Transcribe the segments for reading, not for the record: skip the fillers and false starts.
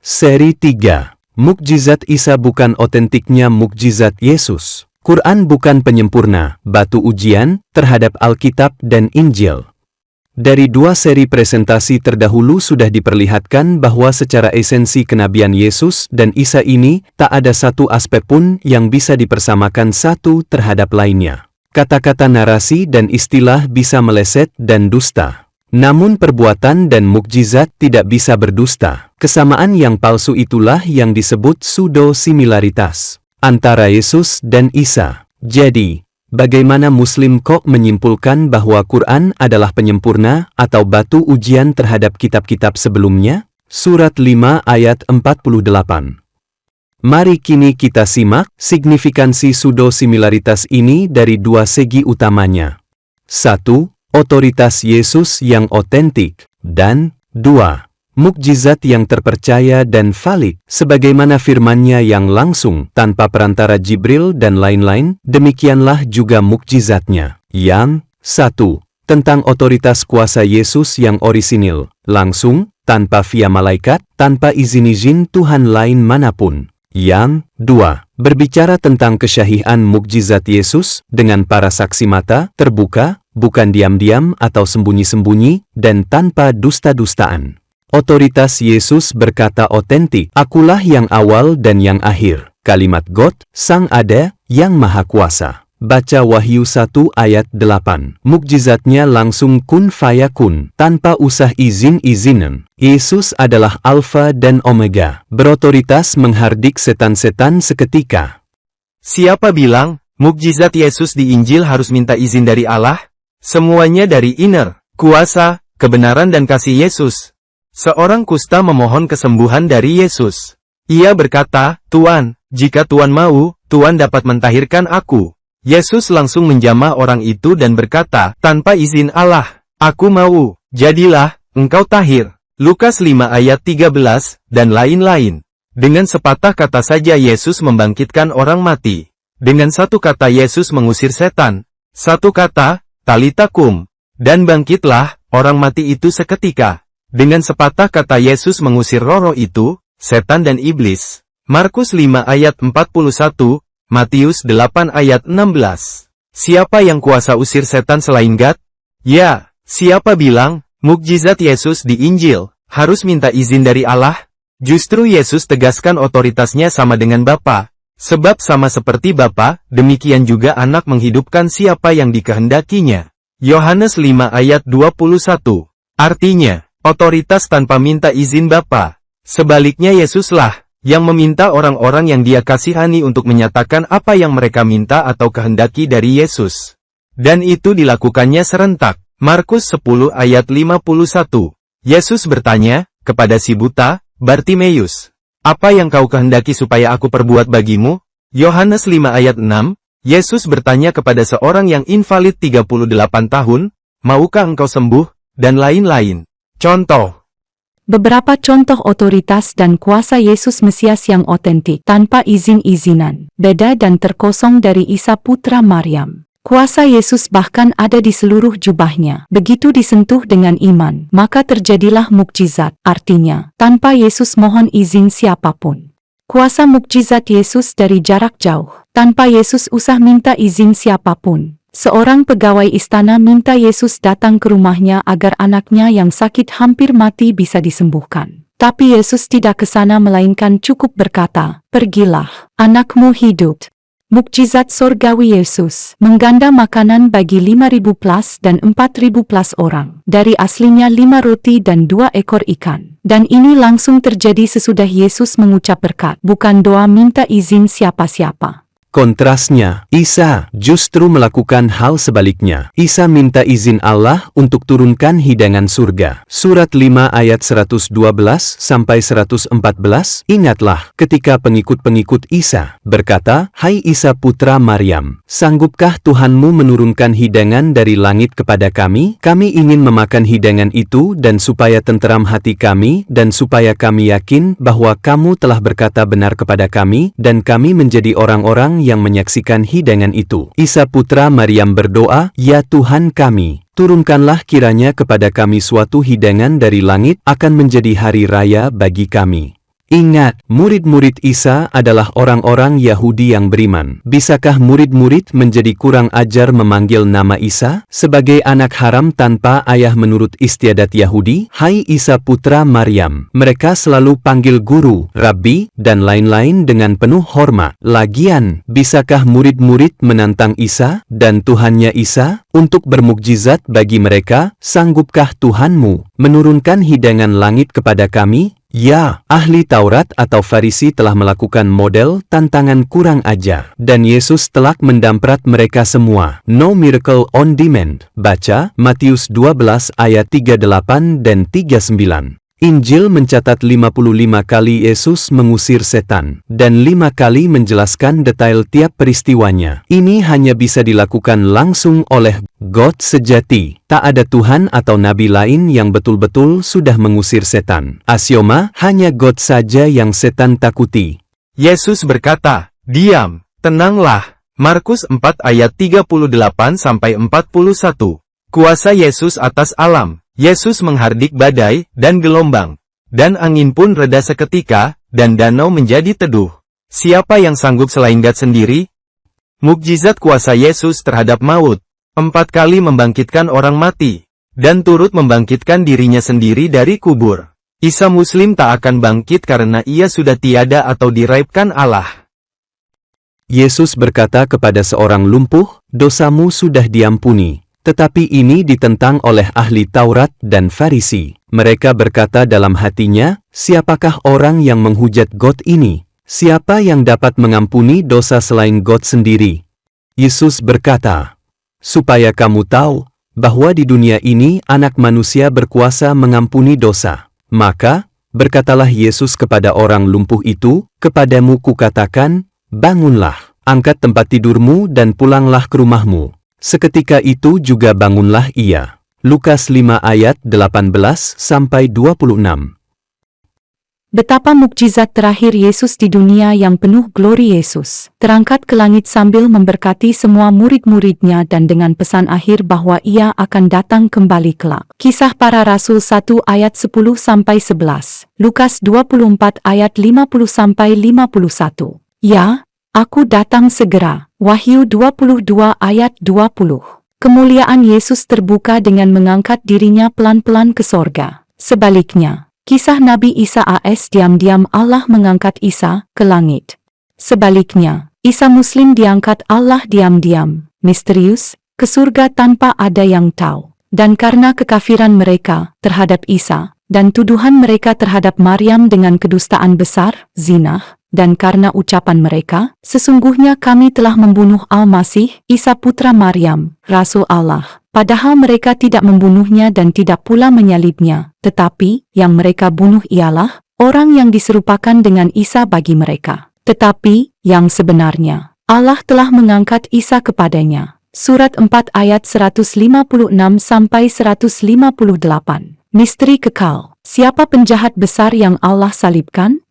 Seri 3. Mukjizat Isa bukan otentiknya mukjizat Yesus. Quran bukan penyempurna, batu ujian, terhadap Alkitab dan Injil. Dari dua seri presentasi terdahulu sudah diperlihatkan bahwa secara esensi kenabian Yesus dan Isa ini, tak ada satu aspek pun yang bisa dipersamakan satu terhadap lainnya. Kata-kata narasi dan istilah bisa meleset dan dusta. Namun perbuatan dan mukjizat tidak bisa berdusta. Kesamaan yang palsu itulah yang disebut pseudo-similaritas antara Yesus dan Isa. Jadi, bagaimana Muslim kok menyimpulkan bahwa Quran adalah penyempurna atau batu ujian terhadap kitab-kitab sebelumnya? Surat 5 ayat 48. Mari kini kita simak signifikansi pseudo-similaritas ini dari dua segi utamanya. 1. Otoritas Yesus yang otentik, dan 2. Mukjizat yang terpercaya dan valid, sebagaimana firman-Nya yang langsung, tanpa perantara Jibril dan lain-lain, demikianlah juga mukjizatnya. Yang 1. Tentang otoritas kuasa Yesus yang orisinil, langsung, tanpa via malaikat, tanpa izin-izin Tuhan lain manapun. Yang 2. Berbicara tentang kesyahihan mukjizat Yesus, dengan para saksi mata, terbuka, bukan diam-diam atau sembunyi-sembunyi, dan tanpa dusta-dustaan. Otoritas Yesus berkata otentik, akulah yang awal dan yang akhir. Kalimat God, Sang Ada, yang Maha Kuasa. Baca Wahyu 1 ayat 8. Mukjizatnya langsung kun fayakun, tanpa usah izin-izinan. Yesus adalah Alfa dan Omega, berotoritas menghardik setan-setan seketika. Siapa bilang, mukjizat Yesus di Injil harus minta izin dari Allah? Semuanya dari inner, kuasa, kebenaran dan kasih Yesus. Seorang kusta memohon kesembuhan dari Yesus. Ia berkata, Tuan, jika Tuan mau, Tuan dapat mentahirkan aku. Yesus langsung menjamah orang itu dan berkata, tanpa izin Allah, aku mau, jadilah, engkau tahir. Lukas 5 ayat 13, dan lain-lain. Dengan sepatah kata saja Yesus membangkitkan orang mati. Dengan satu kata Yesus mengusir setan. Satu kata, Talita kum, dan bangkitlah, orang mati itu seketika. Dengan sepatah kata Yesus mengusir roh itu, setan dan iblis. Markus 5 ayat 41, Matius 8 ayat 16. Siapa yang kuasa usir setan selain God? Ya, siapa bilang, mukjizat Yesus di Injil, harus minta izin dari Allah? Justru Yesus tegaskan otoritasnya sama dengan Bapa. Sebab sama seperti Bapa, demikian juga anak menghidupkan siapa yang dikehendakinya. Yohanes 5 ayat 21. Artinya, otoritas tanpa minta izin Bapa. Sebaliknya Yesuslah yang meminta orang-orang yang Dia kasihani untuk menyatakan apa yang mereka minta atau kehendaki dari Yesus. Dan itu dilakukannya serentak. Markus 10 ayat 51. Yesus bertanya kepada si buta, Bartimeus, apa yang kau kehendaki supaya aku perbuat bagimu? Yohanes 5 ayat 6, Yesus bertanya kepada seorang yang invalid 38 tahun, maukah engkau sembuh? Dan lain-lain. Contoh. Beberapa contoh otoritas dan kuasa Yesus Mesias yang otentik, tanpa izin-izinan, beda dan terkosong dari Isa putra Maryam. Kuasa Yesus bahkan ada di seluruh jubahnya. Begitu disentuh dengan iman, maka terjadilah mukjizat. Artinya, tanpa Yesus mohon izin siapapun. Kuasa mukjizat Yesus dari jarak jauh, tanpa Yesus usah minta izin siapapun. Seorang pegawai istana minta Yesus datang ke rumahnya agar anaknya yang sakit hampir mati bisa disembuhkan. Tapi Yesus tidak ke sana melainkan cukup berkata, pergilah, anakmu hidup. Mukjizat sorgawi Yesus mengganda makanan bagi 5.000 plus dan 4.000 plus orang. Dari aslinya 5 roti dan 2 ekor ikan. Dan ini langsung terjadi sesudah Yesus mengucap berkat, bukan doa minta izin siapa-siapa. Kontrasnya, Isa justru melakukan hal sebaliknya. Isa minta izin Allah untuk turunkan hidangan surga. Surat 5 ayat 112 sampai 114. Ingatlah ketika pengikut-pengikut Isa berkata, Hai Isa putra Maryam, sanggupkah Tuhanmu menurunkan hidangan dari langit kepada kami? Kami ingin memakan hidangan itu dan supaya tenteram hati kami dan supaya kami yakin bahwa kamu telah berkata benar kepada kami dan kami menjadi orang-orang yang menyaksikan hidangan itu. Isa putra Maryam berdoa, Ya Tuhan kami, turunkanlah kiranya kepada kami suatu hidangan dari langit akan menjadi hari raya bagi kami. Ingat, murid-murid Isa adalah orang-orang Yahudi yang beriman. Bisakah murid-murid menjadi kurang ajar memanggil nama Isa sebagai anak haram tanpa ayah menurut istiadat Yahudi? Hai Isa putra Maryam, mereka selalu panggil guru, rabbi, dan lain-lain dengan penuh hormat. Lagian, bisakah murid-murid menantang Isa dan Tuhannya Isa untuk bermukjizat bagi mereka? Sanggupkah Tuhanmu menurunkan hidangan langit kepada kami? Ya, ahli Taurat atau Farisi telah melakukan model tantangan kurang ajar. Dan Yesus telah mendamprat mereka semua. No miracle on demand. Baca, Matius 12 ayat 38 dan 39. Injil mencatat 55 kali Yesus mengusir setan, dan 5 kali menjelaskan detail tiap peristiwanya. Ini hanya bisa dilakukan langsung oleh God sejati. Tak ada Tuhan atau nabi lain yang betul-betul sudah mengusir setan. Aksioma, hanya God saja yang setan takuti. Yesus berkata, "Diam, tenanglah." Markus 4 ayat 38-41. Kuasa Yesus atas alam. Yesus menghardik badai dan gelombang, dan angin pun reda seketika, dan danau menjadi teduh. Siapa yang sanggup selain God sendiri? Mukjizat kuasa Yesus terhadap maut, 4 kali membangkitkan orang mati, dan turut membangkitkan dirinya sendiri dari kubur. Isa Muslim tak akan bangkit karena ia sudah tiada atau diraibkan Allah. Yesus berkata kepada seorang lumpuh, "Dosamu sudah diampuni." Tetapi ini ditentang oleh ahli Taurat dan Farisi. Mereka berkata dalam hatinya, "Siapakah orang yang menghujat God ini? Siapa yang dapat mengampuni dosa selain God sendiri?" Yesus berkata, "Supaya kamu tahu bahwa di dunia ini anak manusia berkuasa mengampuni dosa." Maka, berkatalah Yesus kepada orang lumpuh itu, "Kepadamu kukatakan, bangunlah, angkat tempat tidurmu dan pulanglah ke rumahmu." Seketika itu juga bangunlah ia. Lukas 5 ayat 18-26. Betapa mukjizat terakhir Yesus di dunia yang penuh glori Yesus terangkat ke langit sambil memberkati semua murid-muridnya dan dengan pesan akhir bahwa ia akan datang kembali kelak. Kisah Para Rasul 1 ayat 10-11. Lukas 24 ayat 50-51. Ya, aku datang segera. Wahyu 22 ayat 20. Kemuliaan Yesus terbuka dengan mengangkat dirinya pelan-pelan ke sorga. Sebaliknya, kisah Nabi Isa AS diam-diam Allah mengangkat Isa ke langit. Sebaliknya, Isa Muslim diangkat Allah diam-diam, misterius, ke surga tanpa ada yang tahu. Dan karena kekafiran mereka terhadap Isa, dan tuduhan mereka terhadap Maryam dengan kedustaan besar, zinah, dan karena ucapan mereka, "Sesungguhnya kami telah membunuh Al-Masih, Isa putra Maryam, Rasul Allah." Padahal mereka tidak membunuhnya dan tidak pula menyalibnya, tetapi yang mereka bunuh ialah orang yang diserupakan dengan Isa bagi mereka. Tetapi, yang sebenarnya, Allah telah mengangkat Isa kepadanya. Surat 4 ayat 156-158. Misteri kekal. Siapa penjahat besar yang Allah salibkan?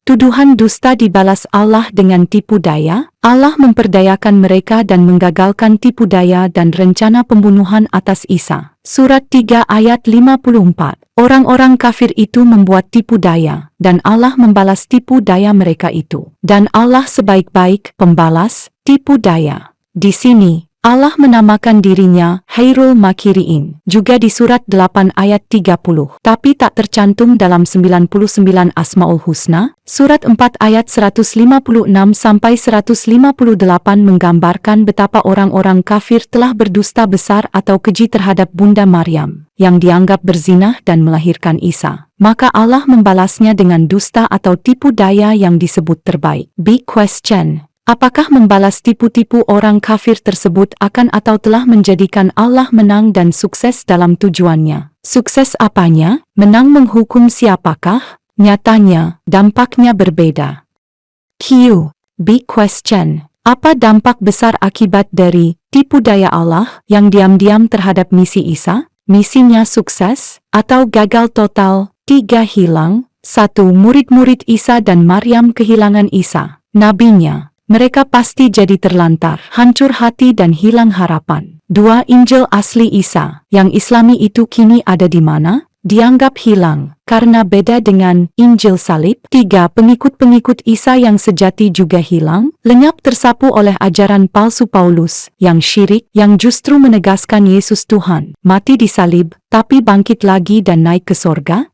Tuduhan dusta dibalas Allah dengan tipu daya. Allah memperdayakan mereka dan menggagalkan tipu daya dan rencana pembunuhan atas Isa. Surat 3 ayat 54. Orang-orang kafir itu membuat tipu daya, dan Allah membalas tipu daya mereka itu. Dan Allah sebaik-baik pembalas tipu daya. Di sini, Allah menamakan dirinya Khairul Makiriin, juga di surat 8 ayat 30, tapi tak tercantum dalam 99 Asmaul Husna. Surat 4 ayat 156-158 menggambarkan betapa orang-orang kafir telah berdusta besar atau keji terhadap Bunda Maryam, yang dianggap berzinah dan melahirkan Isa. Maka Allah membalasnya dengan dusta atau tipu daya yang disebut terbaik. Big question. Apakah membalas tipu-tipu orang kafir tersebut akan atau telah menjadikan Allah menang dan sukses dalam tujuannya? Sukses apanya? Menang menghukum siapakah? Nyatanya, dampaknya berbeda. Q. Big question. Apa dampak besar akibat dari tipu daya Allah yang diam-diam terhadap misi Isa? Misinya sukses atau gagal total? 3 hilang. 1. Murid-murid Isa dan Maryam kehilangan Isa, nabinya. Mereka pasti jadi terlantar, hancur hati dan hilang harapan. 2. Injil asli Isa, yang Islami itu kini ada di mana? dianggap hilang, karena beda dengan Injil salib. 3. Pengikut-pengikut Isa yang sejati juga hilang, lenyap tersapu oleh ajaran palsu Paulus, yang syirik, yang justru menegaskan Yesus Tuhan, mati di salib, tapi bangkit lagi dan naik ke sorga.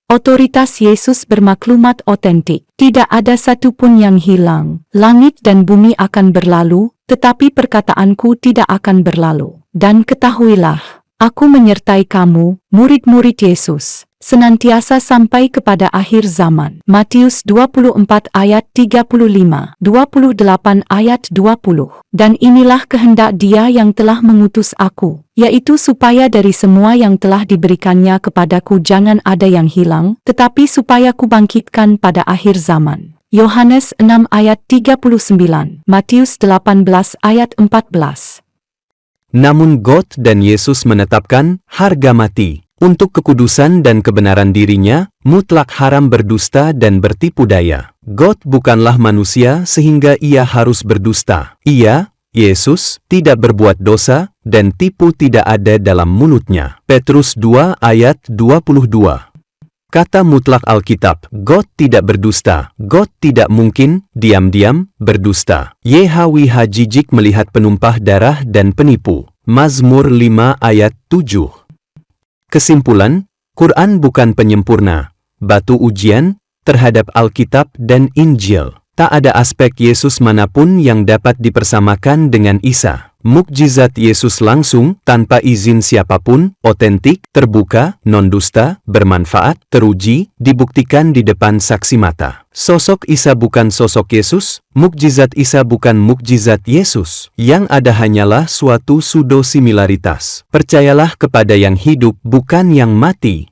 Otoritas Yesus bermaklumat otentik. Tidak ada satu pun yang hilang. Langit dan bumi akan berlalu, tetapi perkataanku tidak akan berlalu. Dan ketahuilah, aku menyertai kamu, murid-murid Yesus, senantiasa sampai kepada akhir zaman. Matius 24 ayat 35, 28 ayat 20. Dan inilah kehendak Dia yang telah mengutus aku, yaitu supaya dari semua yang telah diberikannya kepadaku jangan ada yang hilang, tetapi supaya kubangkitkan pada akhir zaman. Yohanes 6 ayat 39, Matius 18 ayat 14. Namun God dan Yesus menetapkan harga mati. Untuk kekudusan dan kebenaran dirinya, mutlak haram berdusta dan bertipu daya. God bukanlah manusia sehingga ia harus berdusta. Ia, Yesus, tidak berbuat dosa, dan tipu tidak ada dalam mulutnya. Petrus 2 ayat 22. Kata mutlak Alkitab, God tidak berdusta. God tidak mungkin, diam-diam, berdusta. YHWH jijik melihat penumpah darah dan penipu. Mazmur 5 ayat 7. Kesimpulan, Quran bukan penyempurna, batu ujian, terhadap Alkitab dan Injil. Tak ada aspek Yesus manapun yang dapat dipersamakan dengan Isa. Mukjizat Yesus langsung, tanpa izin siapapun, otentik, terbuka, non-dusta, bermanfaat, teruji, dibuktikan di depan saksi mata. Sosok Isa bukan sosok Yesus, mukjizat Isa bukan mukjizat Yesus. Yang ada hanyalah suatu pseudo-similaritas. Percayalah kepada yang hidup, bukan yang mati.